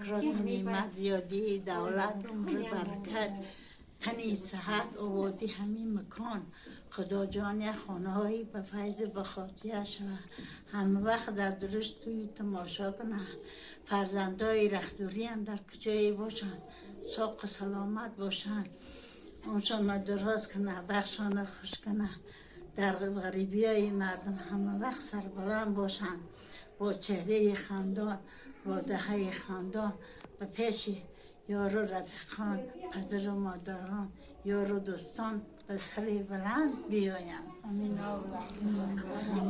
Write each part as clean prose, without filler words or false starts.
بکرات نعمت یادی دولت عمر برکت تنی صحت آبادی همین مکان خدا جان خانهایی به فیض بخاطیش و همه وقت در درشت توی تماشا کنه فرزندای رختوری هم در کجایی باشند ساق سلامت باشند اونشان دراز کنه بخشان خوش کنه در غریبی های مردم همه وقت سربلند باشند با چهره خندان با دهه خندان به پیش یار و رفیقان پدر و مادران یار و دوستان به سر بلند بیایند امین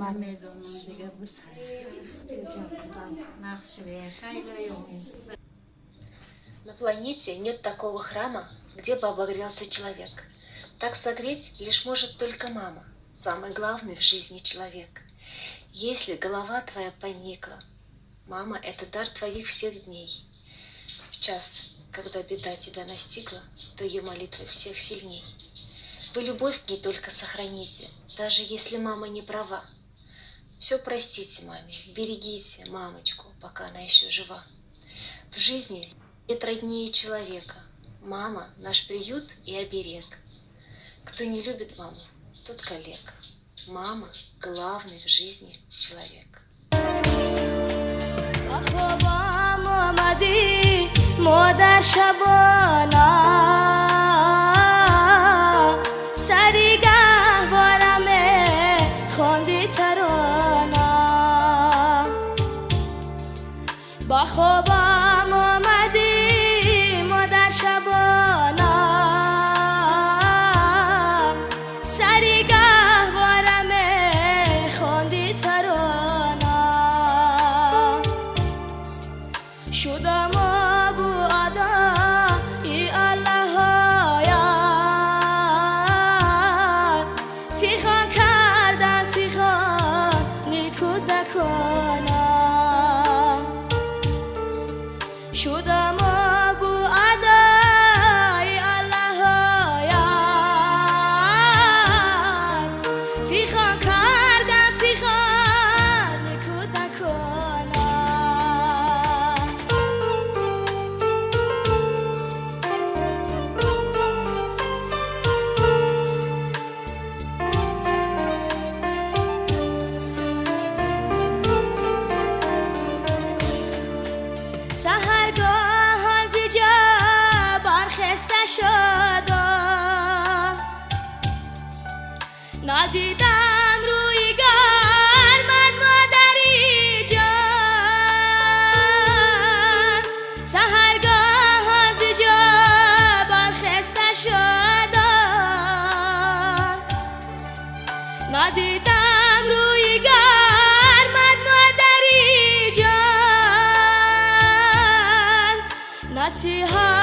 من میدونم دیگه بسر На планете нет такого храма, где бы обогрелся человек. Так согреть лишь может только мама, самый главный в жизни человек. Если голова твоя поникла, мама — это дар твоих всех дней. В час, когда беда тебя настигла, то ее молитвы всех сильней. Вы любовь к ней только сохраните, даже если мама не права. Все простите маме, берегите мамочку, пока она еще жива. В жизни нет роднее человека. Мама — наш приют и оберег. Кто не любит маму, тот калека. Мама — главный в жизни человек. مادر شبانا سری گهوارمه خوندی ترانا با خوابم آمدی مادر شبانا سری گهوارمه خوندی ترانا شدم شدم ابو ادای الله یاد فیخان کردم فیخان کودکانا سحرگاه از جا برخسته شدم ندیدم روی گرمت مادری جان سحرگاه از جا برخسته شدم ندیدم روی گرمت مادری جان نصیحت